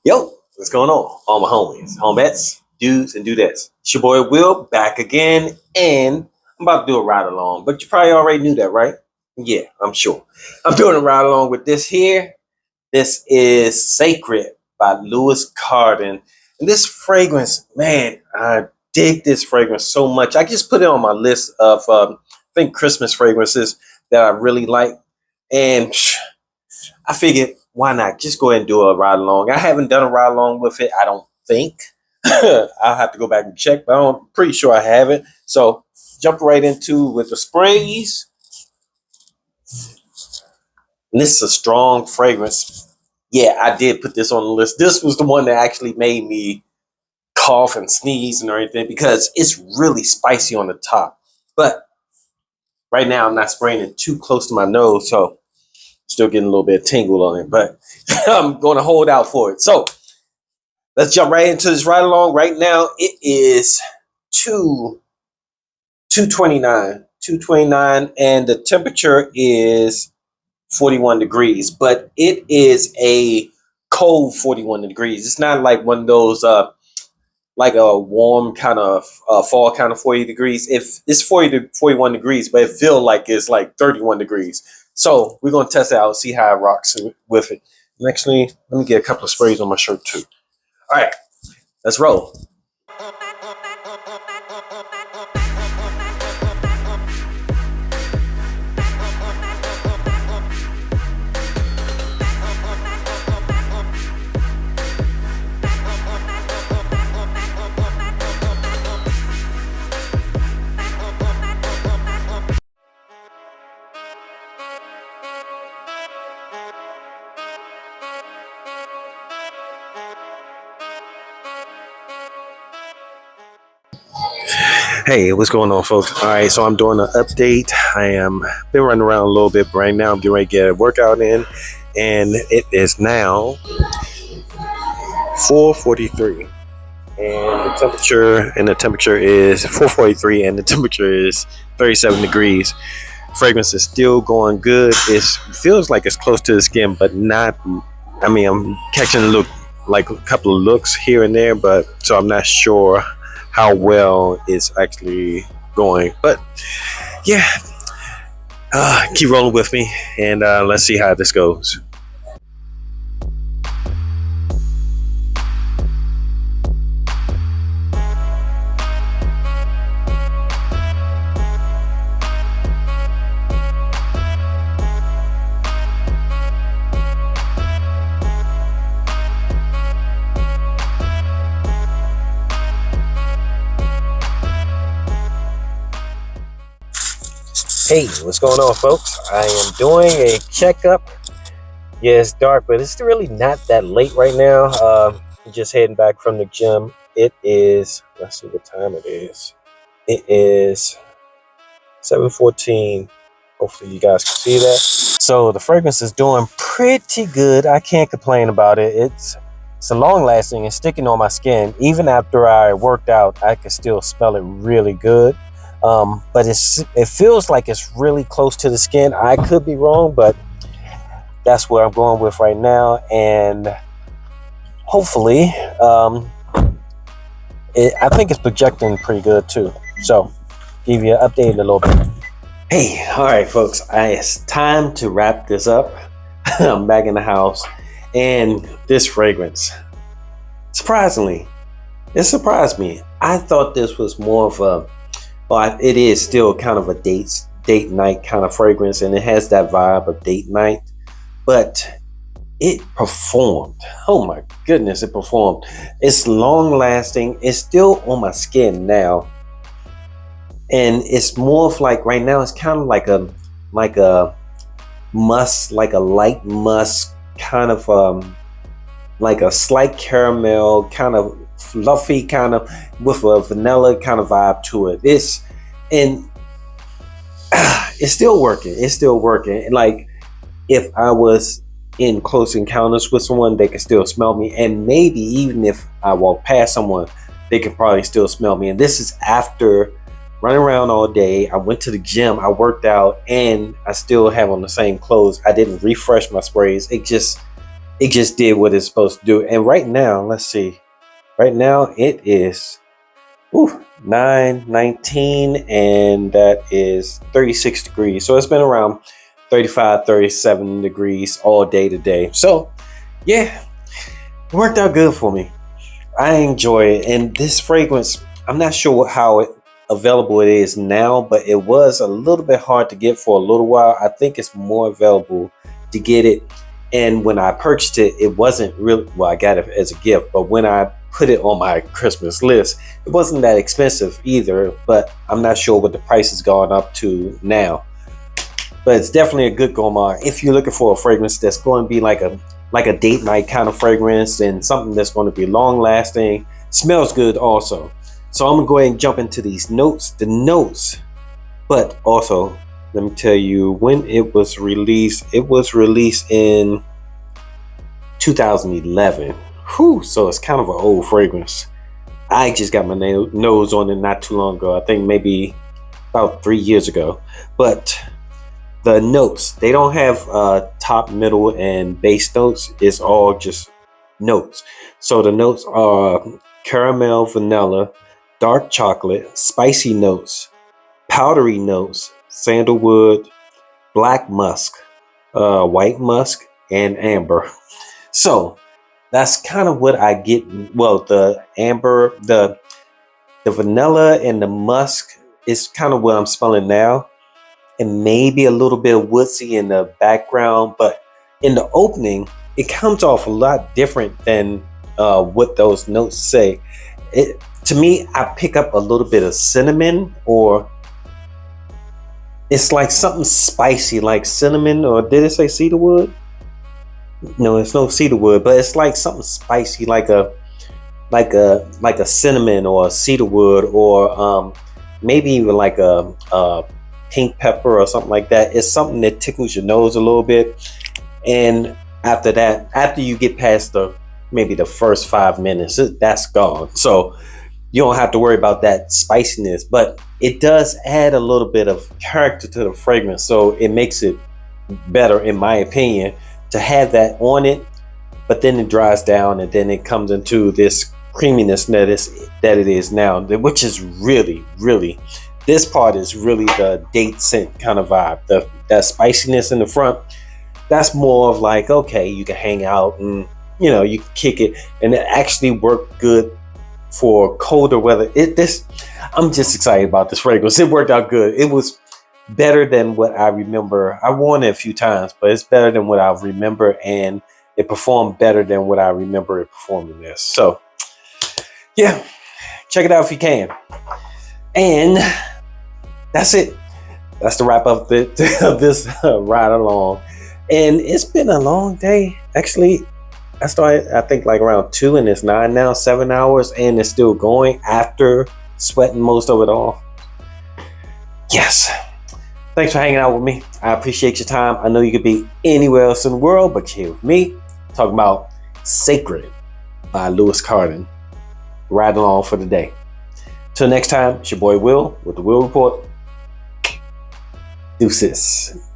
Yo, what's going on? All my homies, homettes, dudes, and dudettes. It's your boy Will back again, and I'm about to do a ride along, but you probably already knew that, right? Yeah, I'm sure. I'm doing a ride along with this here. This is Sacred by Cardin. And this fragrance, man, I dig this fragrance so much. I just put it on my list of, I think, Christmas fragrances that I really like. And I figured, why not just go ahead and do a ride along? I haven't done a ride along with it, I don't think. I'll have to go back and check, but I'm pretty sure I haven't. So jump right into with the sprays. And this is a strong fragrance. Yeah, I did put this on the list. This was the one that actually made me cough and sneeze and everything because it's really spicy on the top. But right now I'm not spraying it too close to my nose, so still getting a little bit of tingle on it, but I'm going to hold out for it. So let's jump right into this ride along. Right now it is 229, and the temperature is 41 degrees, but it is a cold 41 degrees. It's not like one of those like a warm kind of fall kind of 40 degrees. If it's 40 to 41 degrees, but it feels like it's like 31 degrees. So we're going to test it out, see how it rocks with it. And actually, let me get a couple of sprays on my shirt too. All right, let's roll. Hey, what's going on, folks? All right, so I'm doing an update. I am been running around a little bit, but right now I'm getting ready to get a workout in, and it is now 4:43, and the temperature is 4:43, and the temperature is 37 degrees. Fragrance is still going good. It feels like it's close to the skin, but not. I mean, I'm catching a couple of looks here and there, but so I'm not sure how well it's actually going. But yeah, keep rolling with me, and let's see how this goes. Hey, what's going on, folks? I am doing a checkup. Yeah, it's dark, but it's really not that late right now. Just heading back from the gym. It is, let's see what time it is. It is 7:14. Hopefully you guys can see that. So the fragrance is doing pretty good. I can't complain about it. It's a long lasting and sticking on my skin. Even after I worked out, I can still smell it really good. But it feels like it's really close to the skin. I could be wrong, but that's where I'm going with right now. And hopefully, I think it's projecting pretty good too. So give you an update in a little bit. Hey, all right, folks, it's time to wrap this up. I'm back in the house, and this fragrance, surprisingly, it surprised me. I thought this was more of a, well, it is still kind of a date night kind of fragrance, and it has that vibe of date night, but it performed. Oh my goodness, it performed. It's long lasting. It's still on my skin now, and it's more of like right now. It's kind of like a musk, like a light musk kind of like a slight caramel kind of fluffy kind of with a vanilla kind of vibe to it. It's still working. It's still working. And like if I was in close encounters with someone, they can still smell me. And maybe even if I walk past someone, they can probably still smell me. And this is after running around all day. I went to the gym, I worked out, and I still have on the same clothes. I didn't refresh my sprays. It it just did what it's supposed to do. And right now, let's see. Right now it is 9:19, and that is 36 degrees. So it's been around 35, 37 degrees all day today. So yeah, it worked out good for me. I enjoy it. And this fragrance, I'm not sure how available it is now, but it was a little bit hard to get for a little while. I think it's more available to get it. And when I purchased it, it wasn't really, well, I got it as a gift, but when I put it on my Christmas list, it wasn't that expensive either, but I'm not sure what the price has gone up to now. But it's definitely a good gourmand if you're looking for a fragrance that's going to be like a date night kind of fragrance, and something that's going to be long lasting, smells good also. So I'm gonna go ahead and jump into these notes, but also let me tell you when it was released. It was released in 2011. Whew, so it's kind of an old fragrance. I just got my nose on it not too long ago. I think maybe about 3 years ago. But the notes, they don't have top, middle, and base notes. It's all just notes. So the notes are caramel, vanilla, dark chocolate, spicy notes, powdery notes, sandalwood, black musk, white musk, and amber. So that's kind of what I get. Well, the amber, the vanilla, and the musk is kind of what I'm smelling now, and maybe a little bit woodsy in the background, but in the opening, it comes off a lot different than what those notes say. To me, I pick up a little bit of cinnamon, or it's like something spicy, like cinnamon, or did it say cedarwood? No, it's no cedarwood, but it's like something spicy, like a cinnamon or a cedarwood, or maybe even like a pink pepper or something like that. It's something that tickles your nose a little bit. And after that, after you get past maybe the first 5 minutes, that's gone. So you don't have to worry about that spiciness, but it does add a little bit of character to the fragrance. So it makes it better, in my opinion, to have that on it. But then it dries down, and then it comes into this creaminess that it is now, which is really, really, this part is really the date scent kind of vibe. That spiciness in the front, that's more of like, okay, you can hang out and you can kick it, and it actually worked good for colder weather. I'm just excited about this fragrance. It worked out good. It was better than what I remember. I worn it a few times, but it's better than what I remember, and it performed better than what I remember it performing this. So yeah, check it out if you can. And that's it. That's the wrap up of this ride along. And it's been a long day. Actually, I started, I think, like around 2, and it's 9 now, 7 hours, and it's still going after sweating most of it off. Yes. Thanks for hanging out with me. I appreciate your time. I know you could be anywhere else in the world, but you're here with me, talking about Sacred by Cardin. Ride along for the day. Till next time, it's your boy Will with the Will Report. Deuces.